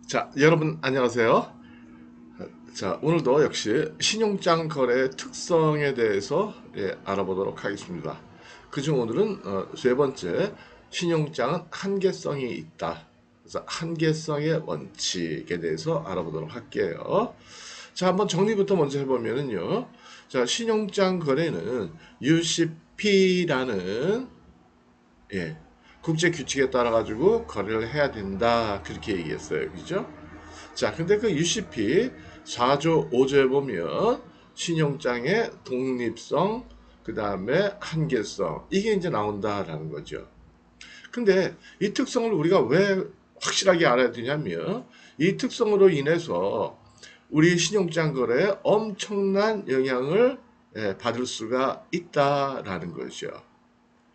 자, 여러분 안녕하세요. 자, 오늘도 역시 신용장 거래 특성에 대해서 알아보도록 하겠습니다. 그중 오늘은 세 번째, 신용장은 한계성이 있다. 그래서 한계성의 원칙에 대해서 알아보도록 할게요. 자, 한번 정리부터 먼저 해보면은요. 자, 신용장 거래는 UCP라는 국제 규칙에 따라 가지고 거래를 해야 된다. 그렇게 얘기했어요. 그죠? 자, 근데 그 UCP 4조 5조에 보면 신용장의 독립성, 그 다음에 한계성, 이게 이제 나온다라는 거죠. 근데 이 특성을 우리가 왜 확실하게 알아야 되냐면, 이 특성으로 인해서 우리 신용장 거래에 엄청난 영향을 받을 수가 있다라는 거죠.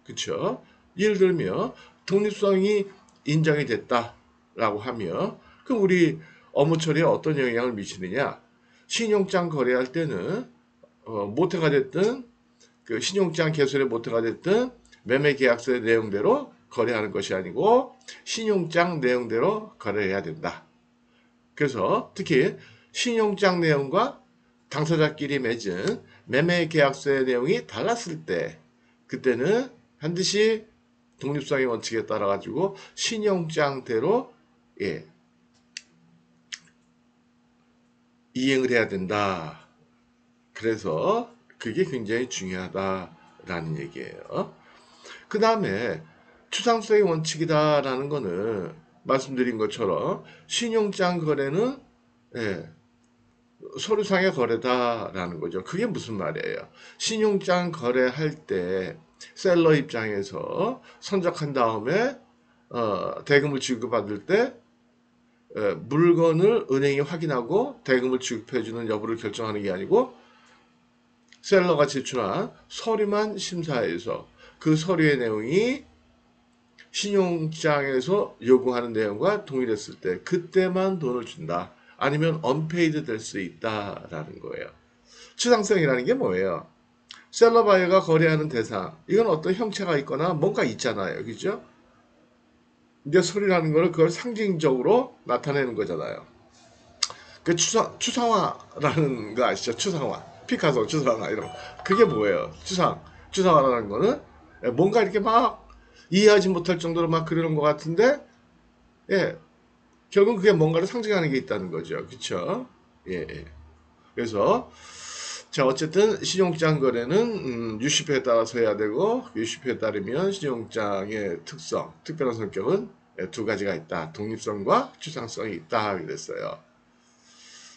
그쵸? 예를 들면 독립성이 인정이 됐다라고 하면 그럼 우리 업무 처리에 어떤 영향을 미치느냐? 신용장 거래할 때는 모태가 됐든 그 신용장 개설의 모태가 됐든 매매 계약서의 내용대로 거래하는 것이 아니고 신용장 내용대로 거래해야 된다. 그래서 특히 신용장 내용과 당사자끼리 맺은 매매 계약서의 내용이 달랐을 때 그때는 반드시 독립성의 원칙에 따라 가지고 신용장대로 이행을 해야 된다. 그래서 그게 굉장히 중요하다라는 얘기예요. 그 다음에 추상성의 원칙이다라는 거는 말씀드린 것처럼 신용장 거래는 예, 서류상의 거래다라는 거죠. 그게 무슨 말이에요? 신용장 거래할 때 셀러 입장에서 선적한 다음에 대금을 지급받을 때 물건을 은행이 확인하고 대금을 지급해주는 여부를 결정하는 게 아니고 셀러가 제출한 서류만 심사해서 그 서류의 내용이 신용장에서 요구하는 내용과 동일했을 때 그때만 돈을 준다. 아니면 언페이드 될 수 있다라는 거예요. 추상성이라는 게 뭐예요? 셀러 바이어가 거래하는 대상, 이건 어떤 형체가 있거나 뭔가 있잖아요. 그죠? 근데 소리라는 거는 그걸 상징적으로 나타내는 거잖아요. 그 추상화라는 거 아시죠? 추상화. 피카소, 추상화, 이런 거. 그게 뭐예요? 추상화라는 거는 뭔가 이렇게 막 이해하지 못할 정도로 막 그리는 것 같은데, 예, 결국 그게 뭔가를 상징하는 게 있다는 거죠. 그쵸? 예, 예. 그래서, 자, 어쨌든 신용장 거래는 UCP에 따라서 해야 되고 UCP에 따르면 신용장의 특성, 특별한 성격은 두 가지가 있다. 독립성과 추상성이 있다. 그랬어요.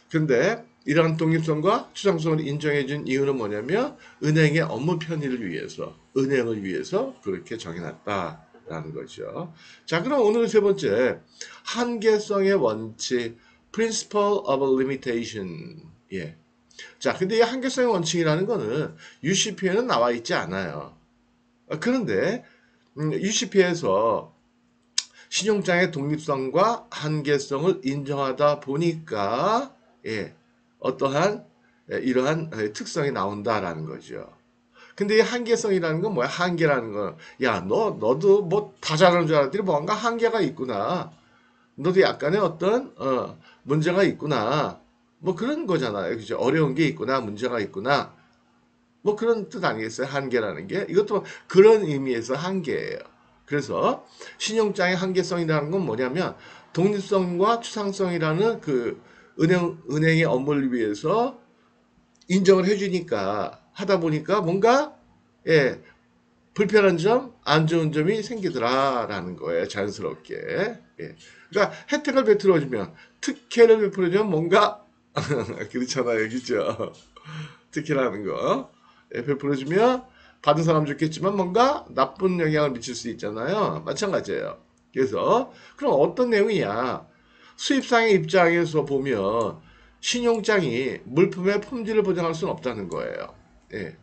근데 이러한 독립성과 추상성을 인정해준 이유는 뭐냐면 은행의 업무 편의를 위해서, 은행을 위해서 그렇게 정해놨다라는 거죠. 자, 그럼 오늘 세 번째 한계성의 원칙, Principle of Limitation. 예. 자, 근데 이 한계성의 원칙이라는 거는 UCP에는 나와 있지 않아요. 그런데 UCP에서 신용장의 독립성과 한계성을 인정하다 보니까 어떠한 이러한 특성이 나온다라는 거죠. 근데 이 한계성이라는 건 뭐야? 한계라는 건, 야, 너도 뭐 다 잘하는 줄 알았더니 뭔가 한계가 있구나. 너도 약간의 어떤 문제가 있구나. 뭐 그런 거잖아요. 그죠? 어려운 게 있구나, 문제가 있구나. 뭐 그런 뜻 아니겠어요? 한계라는 게. 이것도 그런 의미에서 한계예요. 그래서 신용장의 한계성이라는 건 뭐냐면 독립성과 추상성이라는 그 은행의 업무를 위해서 인정을 해주니까 하다 보니까 뭔가 예, 불편한 점, 안 좋은 점이 생기더라라는 거예요. 자연스럽게. 예. 그러니까 혜택을 베풀어주면 특혜를 베풀어주면 뭔가 그렇잖아요, 그죠? 특혜라는 거 베풀어주면 받은 사람 좋겠지만 뭔가 나쁜 영향을 미칠 수 있잖아요. 마찬가지예요. 그래서 그럼 어떤 내용이냐? 수입상의 입장에서 보면 신용장이 물품의 품질을 보장할 수는 없다는 거예요. 예.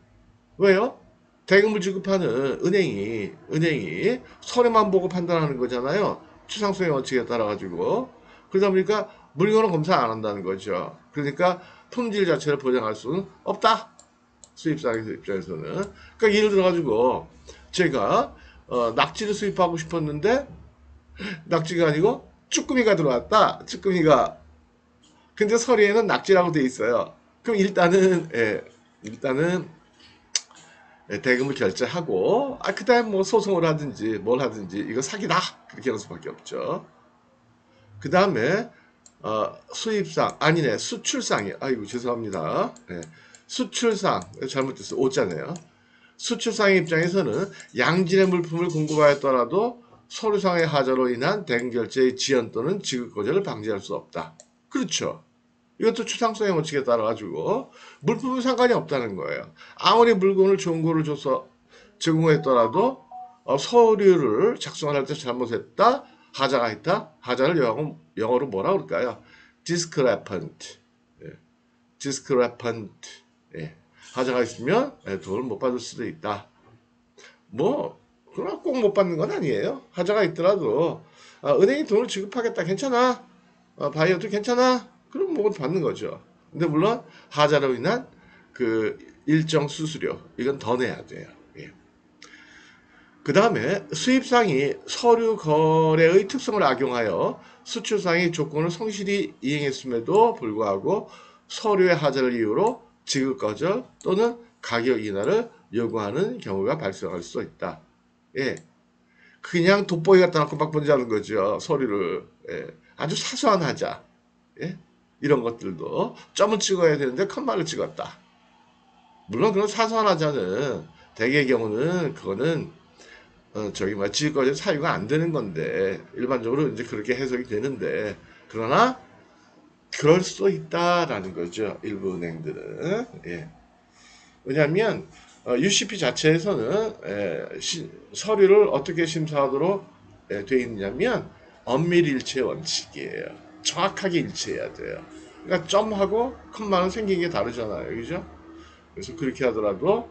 왜요? 대금을 지급하는 은행이 서류만 보고 판단하는 거잖아요. 추상성의 원칙에 따라 가지고 그러다 보니까 물건은 검사 안 한다는 거죠. 그러니까 품질 자체를 보장할 수는 없다. 수입사 입장에서는. 그러니까 예를 들어 가지고 제가 낙지를 수입하고 싶었는데 낙지가 아니고 쭈꾸미가 들어왔다. 쭈꾸미가. 근데 서류에는 낙지라고 돼 있어요. 그럼 일단은 대금을 결제하고 그다음 뭐 소송을 하든지 뭘 하든지 이거 사기다 그렇게 하는 수밖에 없죠. 그 다음에 수입상 아니네 수출상이 아이고 죄송합니다. 수출상 잘못됐어요. 오자네요. 수출상의 입장에서는 양질의 물품을 공급하였더라도 서류상의 하자로 인한 대금 결제의 지연 또는 지급 거절을 방지할 수 없다. 그렇죠. 이것도 추상성의 원칙에 따라 가지고 물품은 상관이 없다는 거예요. 아무리 물건을 좋은 거를 줘서 제공했더라도 서류를 작성할 때 잘못했다. 하자가 있다. 하자를 영어로 뭐라 그럴까요? discrepant. discrepant. 하자가 있으면 돈을 못 받을 수도 있다. 뭐 그러나 꼭 못 받는 건 아니에요. 하자가 있더라도 은행이 돈을 지급하겠다. 괜찮아. 바이어도 괜찮아. 그럼 뭐 받는 거죠. 근데 물론 하자로 인한 그 일정 수수료 이건 더 내야 돼요. 그 다음에 수입상이 서류 거래의 특성을 악용하여 수출상의 조건을 성실히 이행했음에도 불구하고 서류의 하자를 이유로 지급 거절 또는 가격 인하를 요구하는 경우가 발생할 수 있다. 그냥 돋보기 갖다 놓고 막 번지하는 거죠. 서류를. 아주 사소한 하자. 이런 것들도 점을 찍어야 되는데 컴마를 찍었다. 물론 그런 사소한 하자는 대개의 경우는 그거는 지급거래 사유가 안 되는 건데 일반적으로 이제 그렇게 해석이 되는데 그러나 그럴 수 있다라는 거죠. 일부 은행들은. 왜냐하면 UCP 자체에서는 서류를 어떻게 심사하도록 되어 있냐면 엄밀일체 원칙이에요. 정확하게 일치해야 돼요. 그러니까 점하고 컴마는 생긴 게 다르잖아요. 그죠? 그래서 그렇게 하더라도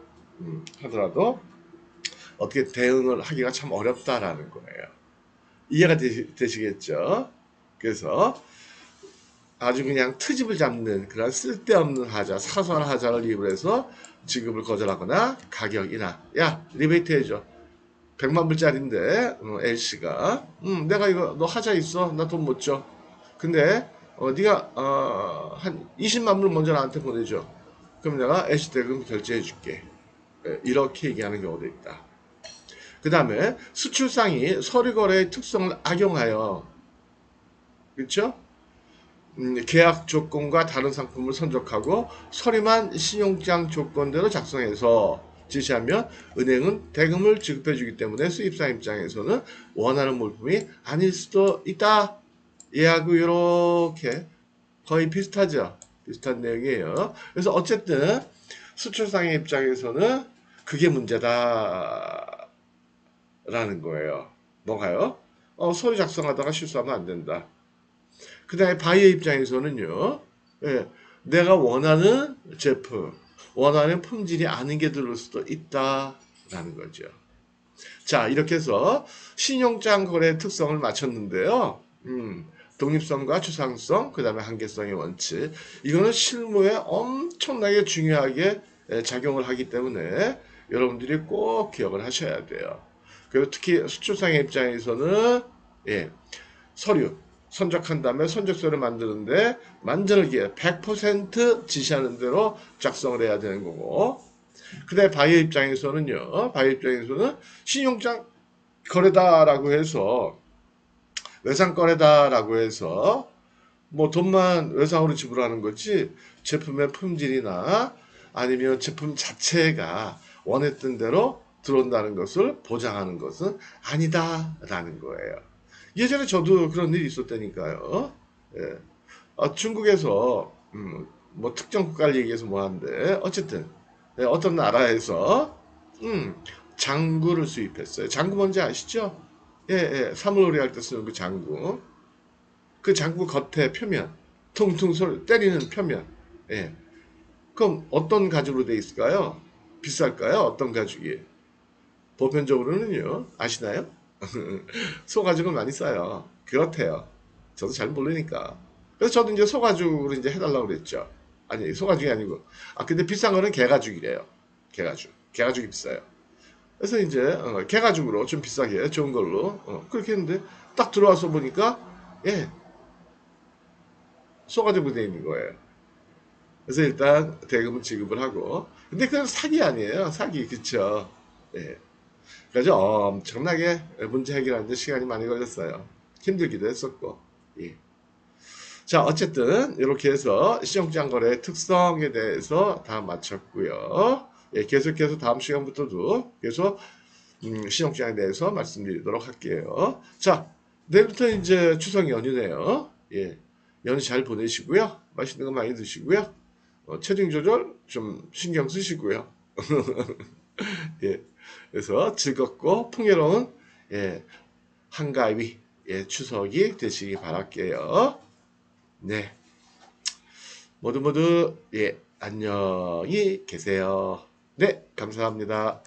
어떻게 대응을 하기가 참 어렵다라는 거예요. 이해가 되시겠죠? 그래서 아주 그냥 트집을 잡는 그런 쓸데없는 하자, 사소한 하자를 이유로 해서 지급을 거절하거나 가격 인하. 야, 리베이트 해줘. 100만 불짜리인데 L씨가 내가 이거 너 하자 있어. 나 돈 못 줘. 근데 네가 한 20만 불 먼저 나한테 보내줘. 그럼 내가 L씨 대금 결제해 줄게. 이렇게 얘기하는 경우도 있다. 그 다음에 수출상이 서류거래의 특성을 악용하여 그렇죠? 계약 조건과 다른 상품을 선적하고 서류만 신용장 조건대로 작성해서 지시하면 은행은 대금을 지급해 주기 때문에 수입상 입장에서는 원하는 물품이 아닐 수도 있다. 얘하고 이렇게 거의 비슷하죠. 비슷한 내용이에요. 그래서 어쨌든 수출상의 입장에서는 그게 문제다 라는 거예요. 뭐가요? 서류 작성하다가 실수하면 안 된다. 그 다음에 바이어 입장에서는요. 내가 원하는 제품, 원하는 품질이 아닌 게 들을 수도 있다라는 거죠. 자, 이렇게 해서 신용장 거래 특성을 맞췄는데요. 독립성과 추상성, 그 다음에 한계성의 원칙. 이거는 실무에 엄청나게 중요하게 작용을 하기 때문에 여러분들이 꼭 기억을 하셔야 돼요. 그리고 특히 수출상의 입장에서는 서류 선적한 다음에 선적서를 만드는데 만들기에 100% 지시하는 대로 작성을 해야 되는 거고 그 다음에 바이어 입장에서는요. 바이어 입장에서는 신용장 거래다라고 해서 외상 거래다라고 해서 뭐 돈만 외상으로 지불하는 거지 제품의 품질이나 아니면 제품 자체가 원했던 대로 들어온다는 것을 보장하는 것은 아니다라는 거예요. 예전에 저도 그런 일이 있었다니까요. 중국에서 뭐 특정 국가를 얘기해서 뭐 하는데 어쨌든 어떤 나라에서 장구를 수입했어요. 장구 뭔지 아시죠? 사물놀이 할 때 쓰는 그 장구. 그 장구 겉에 표면, 퉁퉁 소리 때리는 표면. 그럼 어떤 가죽으로 돼 있을까요? 비쌀까요? 어떤 가죽이? 보편적으로는요. 아시나요? 소가죽을 많이 써요. 그렇대요. 저도 잘 모르니까. 그래서 저도 이제 소가죽으로 이제 해달라고 그랬죠. 아니, 소가죽이 아니고. 근데 비싼 거는 개가죽이래요. 개가죽. 개가죽이 비싸요. 그래서 이제 개가죽으로 좀 비싸게 좋은 걸로 그렇게 했는데 딱 들어와서 보니까 예, 쏘가지고 돼 있는 거예요. 그래서 일단 대금은 지급을 하고, 근데 그건 사기 아니에요. 사기, 그쵸? 예. 그래서 엄청나게 문제 해결하는데 시간이 많이 걸렸어요. 힘들기도 했었고. 예. 자, 어쨌든 이렇게 해서 시정장 거래의 특성에 대해서 다 마쳤고요. 예, 계속해서 다음 시간부터도 계속 시정장에 대해서 말씀드리도록 할게요. 자, 내일부터 이제 추석 연휴네요. 예, 연휴 잘 보내시고요. 맛있는 거 많이 드시고요. 체중 조절 좀 신경 쓰시고요. 예, 그래서 즐겁고 풍요로운 예, 한가위 예, 추석이 되시기 바랄게요. 네, 모두 모두 예, 안녕히 계세요. 네, 감사합니다.